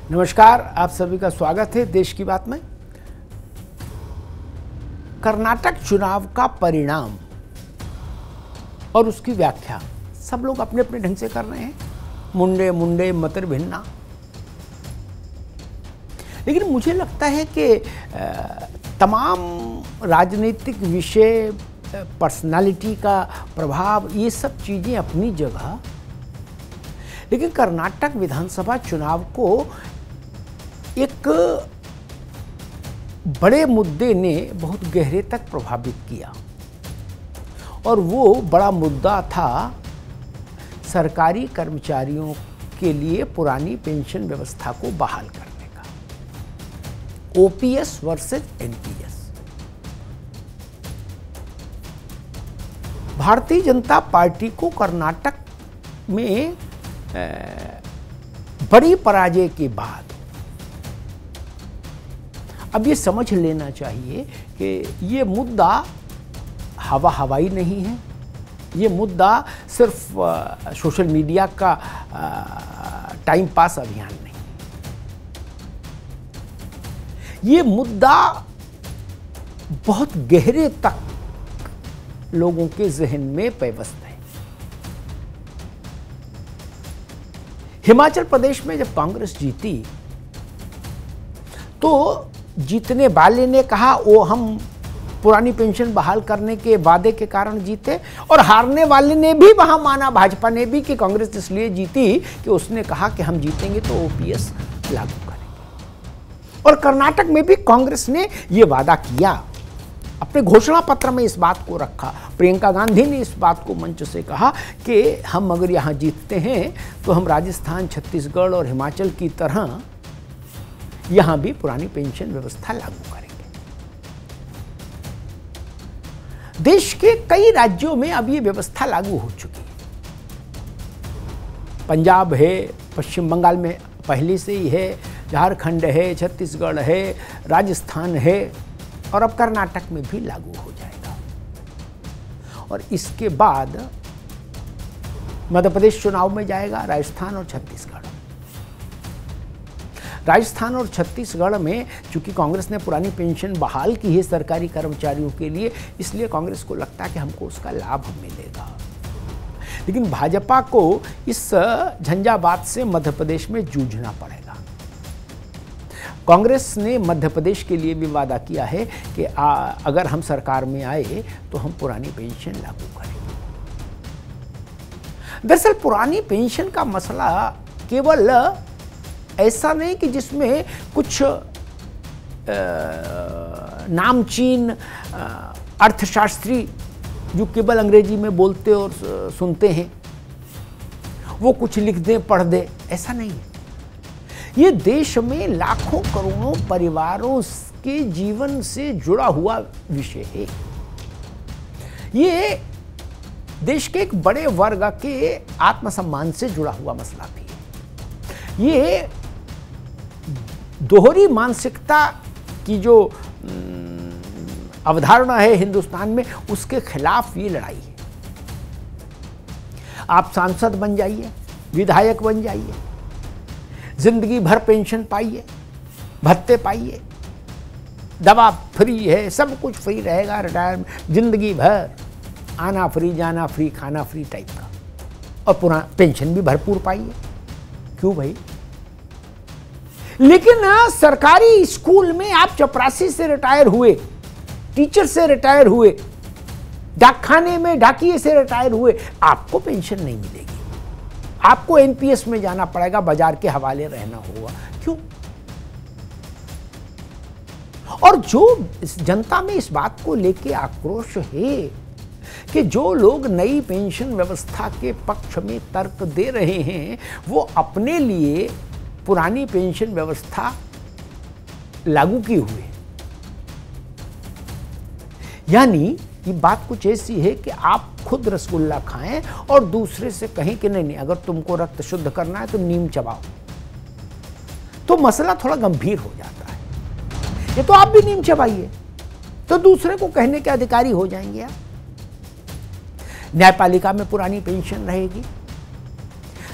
नमस्कार, आप सभी का स्वागत है देश की बात में। कर्नाटक चुनाव का परिणाम और उसकी व्याख्या सब लोग अपने अपने ढंग से कर रहे हैं, मुंडे मुंडे मतर भिन्ना। लेकिन मुझे लगता है कि तमाम राजनीतिक विषय, पर्सनालिटी का प्रभाव, ये सब चीज़ें अपनी जगह, लेकिन कर्नाटक विधानसभा चुनाव को एक बड़े मुद्दे ने बहुत गहरे तक प्रभावित किया और वो बड़ा मुद्दा था सरकारी कर्मचारियों के लिए पुरानी पेंशन व्यवस्था को बहाल करने का, OPS versus NPS. Bharatiya Janata party को कर्नाटक में बड़ी पराजय के बाद अब ये समझ लेना चाहिए कि ये मुद्दा हवाई नहीं है, ये मुद्दा सिर्फ सोशल मीडिया का टाइम पास अभियान नहीं, ये मुद्दा बहुत गहरे तक लोगों के जहन में पेवस्त है। हिमाचल प्रदेश में जब कांग्रेस जीती तो जीतने वाले ने कहा वो हम पुरानी पेंशन बहाल करने के वादे के कारण जीते, और हारने वाले ने भी वहां माना, भाजपा ने भी, कि कांग्रेस इसलिए जीती कि उसने कहा कि हम जीतेंगे तो ओपीएस लागू करेंगे। और कर्नाटक में भी कांग्रेस ने यह वादा किया, अपने घोषणा पत्र में इस बात को रखा। प्रियंका गांधी ने इस बात को मंच से कहा कि हम अगर यहां जीतते हैं तो हम राजस्थान, छत्तीसगढ़ और हिमाचल की तरह यहां भी पुरानी पेंशन व्यवस्था लागू करेंगे। देश के कई राज्यों में अब ये व्यवस्था लागू हो चुकी है। पंजाब है, पश्चिम बंगाल में पहले से ही है, झारखंड है, छत्तीसगढ़ है, राजस्थान है, और अब कर्नाटक में भी लागू हो जाएगा। और इसके बाद मध्य प्रदेश चुनाव में जाएगा, राजस्थान और छत्तीसगढ़। राजस्थान और छत्तीसगढ़ में चूंकि कांग्रेस ने पुरानी पेंशन बहाल की है सरकारी कर्मचारियों के लिए, इसलिए कांग्रेस को लगता है कि हमको उसका लाभ मिलेगा। लेकिन भाजपा को इस झंझावात से मध्य प्रदेश में जूझना पड़ेगा। कांग्रेस ने मध्य प्रदेश के लिए भी वादा किया है कि अगर हम सरकार में आए तो हम पुरानी पेंशन लागू करेंगे। दरअसल पुरानी पेंशन का मसला केवल ऐसा नहीं कि जिसमें कुछ नामचीन अर्थशास्त्री जो केवल अंग्रेजी में बोलते और सुनते हैं वो कुछ लिख दें, पढ़ दें, ऐसा नहीं है। ये देश में लाखों करोड़ों परिवारों के जीवन से जुड़ा हुआ विषय है। ये देश के एक बड़े वर्ग के आत्मसम्मान से जुड़ा हुआ मसला भी है। ये दोहरी मानसिकता की जो अवधारणा है हिंदुस्तान में, उसके खिलाफ ये लड़ाई है। आप सांसद बन जाइए, विधायक बन जाइए, जिंदगी भर पेंशन पाइए, भत्ते पाइए, दवा फ्री है, सब कुछ फ्री रहेगा, रिटायरमेंट जिंदगी भर, आना फ्री, जाना फ्री, खाना फ्री टाइप का, और पुराना पेंशन भी भरपूर पाइए। क्यों भाई? लेकिन सरकारी स्कूल में आप चपरासी से रिटायर हुए, टीचर से रिटायर हुए, डाकखाने में डाकिये से रिटायर हुए, आपको पेंशन नहीं मिलेगी। आपको एनपीएस में जाना पड़ेगा, बाजार के हवाले रहना होगा। क्यों? और जो जनता में इस बात को लेके आक्रोश है कि जो लोग नई पेंशन व्यवस्था के पक्ष में तर्क दे रहे हैं वो अपने लिए पुरानी पेंशन व्यवस्था लागू किए हुए। यानी ये बात कुछ ऐसी है कि आप खुद रसगुल्ला खाएं और दूसरे से कहें कि नहीं, अगर तुमको रक्त शुद्ध करना है तो नीम चबाओ, तो मसला थोड़ा गंभीर हो जाता है। ये तो आप भी नीम चबाइए, तो दूसरे को कहने के अधिकारी हो जाएंगे आप। न्यायपालिका में पुरानी पेंशन रहेगी,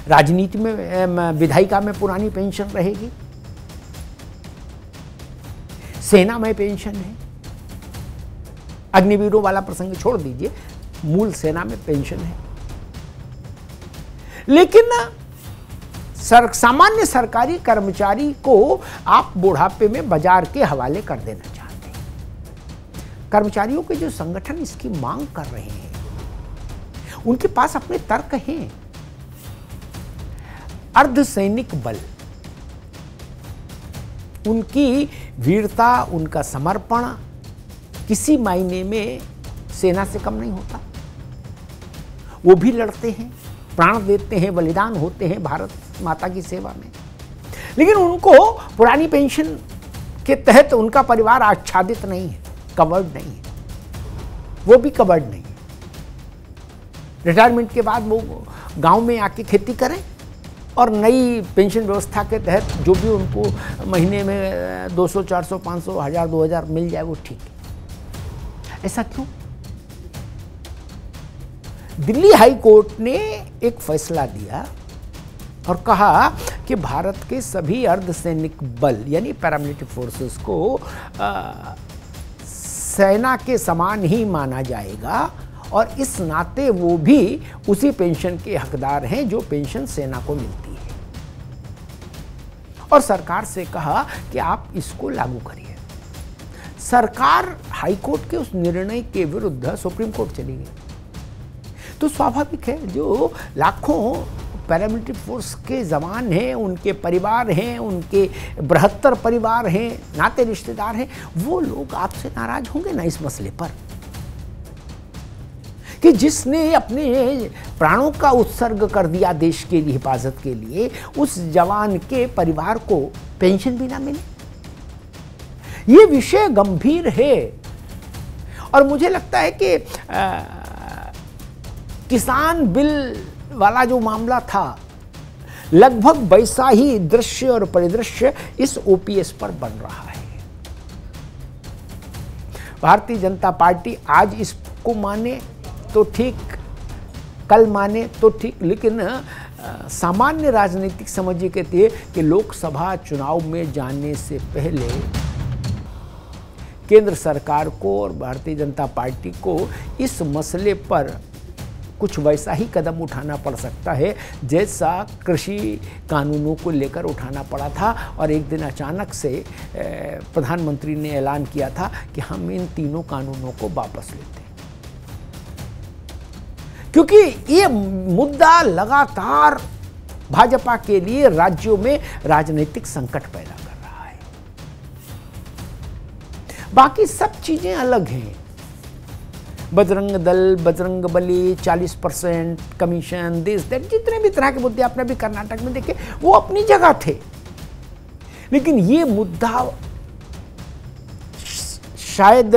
राजनीति में, विधायिका में पुरानी पेंशन रहेगी, सेना में पेंशन है, अग्निवीरों वाला प्रसंग छोड़ दीजिए, मूल सेना में पेंशन है। लेकिन सामान्य सरकारी कर्मचारी को आप बुढ़ापे में बाजार के हवाले कर देना चाहते हैं। कर्मचारियों के जो संगठन इसकी मांग कर रहे हैं, उनके पास अपने तर्क हैं। अर्धसैनिक बल, उनकी वीरता, उनका समर्पण किसी मायने में सेना से कम नहीं होता। वो भी लड़ते हैं, प्राण देते हैं, बलिदान होते हैं भारत माता की सेवा में। लेकिन उनको पुरानी पेंशन के तहत उनका परिवार आच्छादित नहीं है, कवर्ड नहीं है, वो भी कवर्ड नहीं है। रिटायरमेंट के बाद वो गांव में आके खेती करें और नई पेंशन व्यवस्था के तहत जो भी उनको महीने में 200, 400, 500, 1000, 2000 मिल जाए वो ठीक है। ऐसा क्यों? दिल्ली हाई कोर्ट ने एक फैसला दिया और कहा कि भारत के सभी अर्धसैनिक बल यानी पैरामिलिट्री फोर्सेस को सेना के समान ही माना जाएगा और इस नाते वो भी उसी पेंशन के हकदार हैं जो पेंशन सेना को मिलती है। और सरकार से कहा कि आप इसको लागू करिए। सरकार हाईकोर्ट के उस निर्णय के विरुद्ध सुप्रीम कोर्ट चली गई। तो स्वाभाविक है, जो लाखों पैरामिलिट्री फोर्स के जवान हैं, उनके परिवार हैं, उनके बृहत्तर परिवार हैं, नाते रिश्तेदार हैं, वो लोग आपसे नाराज होंगे ना इस मसले पर कि जिसने अपने प्राणों का उत्सर्ग कर दिया देश के लिए, हिफाजत के लिए, उस जवान के परिवार को पेंशन भी ना मिले। ये विषय गंभीर है और मुझे लगता है कि किसान बिल वाला जो मामला था, लगभग वैसा ही दृश्य और परिदृश्य इस ओपीएस पर बन रहा है। भारतीय जनता पार्टी आज इसको माने तो ठीक, कल माने तो ठीक, लेकिन सामान्य राजनीतिक समझ ये कहती है कि लोकसभा चुनाव में जाने से पहले केंद्र सरकार को और भारतीय जनता पार्टी को इस मसले पर कुछ वैसा ही कदम उठाना पड़ सकता है जैसा कृषि कानूनों को लेकर उठाना पड़ा था। और एक दिन अचानक से प्रधानमंत्री ने ऐलान किया था कि हम इन तीनों कानूनों को वापस लेते हैं, क्योंकि ये मुद्दा लगातार भाजपा के लिए राज्यों में राजनीतिक संकट पैदा कर रहा है। बाकी सब चीजें अलग हैं। Bajrang Dal, Bajrang Bali, 40% commission, this that, जितने भी तरह के मुद्दे आपने भी कर्नाटक में देखे, वो अपनी जगह थे। लेकिन ये मुद्दा शायद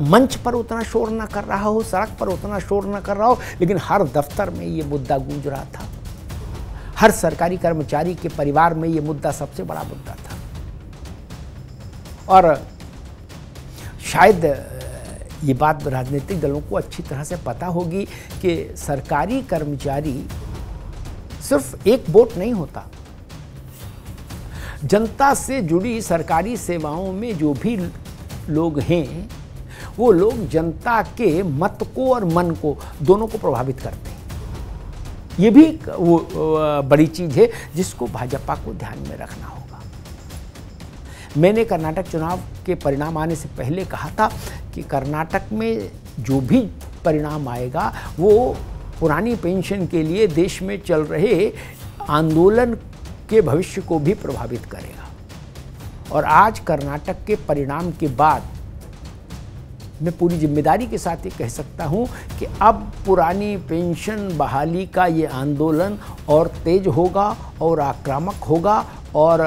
मंच पर उतना शोर ना कर रहा हो, सड़क पर उतना शोर ना कर रहा हो, लेकिन हर दफ्तर में ये मुद्दा गूंज रहा था। हर सरकारी कर्मचारी के परिवार में ये मुद्दा सबसे बड़ा मुद्दा था। और शायद ये बात राजनीतिक दलों को अच्छी तरह से पता होगी कि सरकारी कर्मचारी सिर्फ एक वोट नहीं होता। जनता से जुड़ी सरकारी सेवाओं में जो भी लोग हैं, वो लोग जनता के मत को और मन को दोनों को प्रभावित करते हैं। ये भी वो बड़ी चीज़ है जिसको भाजपा को ध्यान में रखना होगा। मैंने कर्नाटक चुनाव के परिणाम आने से पहले कहा था कि कर्नाटक में जो भी परिणाम आएगा वो पुरानी पेंशन के लिए देश में चल रहे आंदोलन के भविष्य को भी प्रभावित करेगा। और आज कर्नाटक के परिणाम के बाद मैं पूरी जिम्मेदारी के साथ ये कह सकता हूँ कि अब पुरानी पेंशन बहाली का ये आंदोलन और तेज होगा और आक्रामक होगा और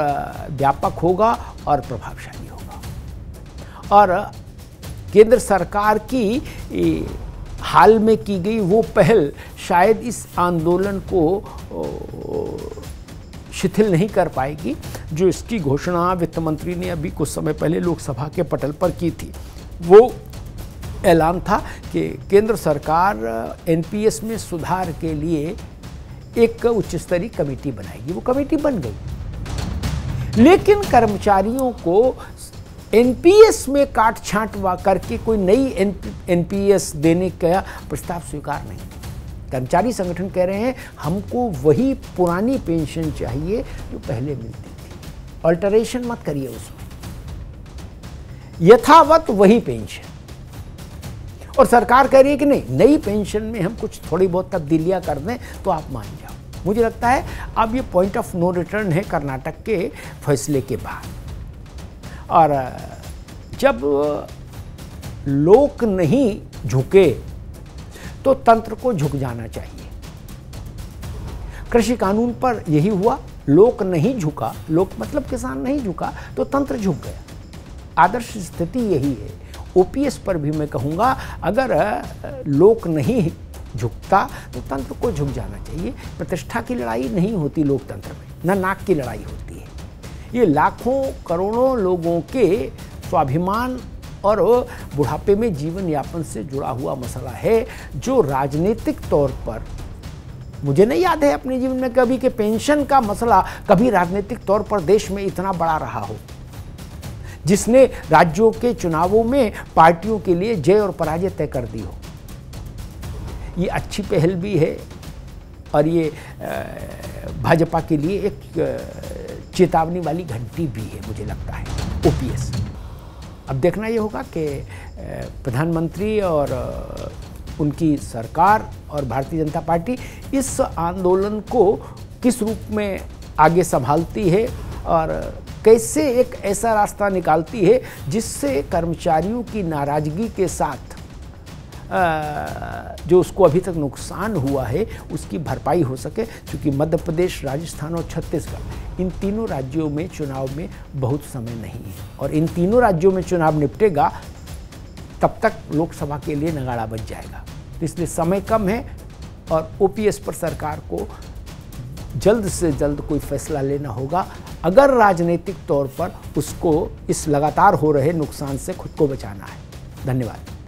व्यापक होगा और प्रभावशाली होगा। और केंद्र सरकार की हाल में की गई वो पहल शायद इस आंदोलन को शिथिल नहीं कर पाएगी। जो इसकी घोषणा वित्त मंत्री ने अभी कुछ समय पहले लोकसभा के पटल पर की थी, वो ऐलान था कि केंद्र सरकार एनपीएस में सुधार के लिए एक उच्च स्तरीय कमेटी बनाएगी। वो कमेटी बन गई, लेकिन कर्मचारियों को एनपीएस में काट छांट करके कोई नई एनपीएस देने का प्रस्ताव स्वीकार नहीं। कर्मचारी संगठन कह रहे हैं हमको वही पुरानी पेंशन चाहिए जो पहले मिलती थी, अल्टरेशन मत करिए उसमें, यथावत वही पेंशन। और सरकार कह रही है कि नहीं, नई पेंशन में हम कुछ थोड़ी बहुत तब्दीलियां कर दें तो आप मान जाओ। मुझे लगता है अब ये पॉइंट ऑफ नो रिटर्न है कर्नाटक के फैसले के बाद। और जब लोक नहीं झुके तो तंत्र को झुक जाना चाहिए। कृषि कानून पर यही हुआ, लोक नहीं झुका, लोक मतलब किसान नहीं झुका तो तंत्र झुक गया। आदर्श स्थिति यही है। ओपीएस पर भी मैं कहूँगा अगर लोक नहीं झुकता तो तंत्र को झुक जाना चाहिए। प्रतिष्ठा की लड़ाई नहीं होती लोकतंत्र में, न नाक की लड़ाई होती है। ये लाखों करोड़ों लोगों के स्वाभिमान और बुढ़ापे में जीवन यापन से जुड़ा हुआ मसला है, जो राजनीतिक तौर पर, मुझे नहीं याद है अपने जीवन में कभी कि पेंशन का मसला कभी राजनीतिक तौर पर देश में इतना बड़ा रहा हो, जिसने राज्यों के चुनावों में पार्टियों के लिए जय और पराजय तय कर दी हो। ये अच्छी पहल भी है और ये भाजपा के लिए एक चेतावनी वाली घंटी भी है, मुझे लगता है ओपीएस। अब देखना ये होगा कि प्रधानमंत्री और उनकी सरकार और भारतीय जनता पार्टी इस आंदोलन को किस रूप में आगे संभालती है और कैसे एक ऐसा रास्ता निकालती है जिससे कर्मचारियों की नाराज़गी के साथ जो उसको अभी तक नुकसान हुआ है उसकी भरपाई हो सके। क्योंकि मध्य प्रदेश, राजस्थान और छत्तीसगढ़, इन तीनों राज्यों में चुनाव में बहुत समय नहीं है और इन तीनों राज्यों में चुनाव निपटेगा तब तक लोकसभा के लिए नगाड़ा बज जाएगा। इसलिए समय कम है और ओपीएस पर सरकार को जल्द से जल्द कोई फैसला लेना होगा अगर राजनीतिक तौर पर उसको इस लगातार हो रहे नुकसान से खुद को बचाना है। धन्यवाद।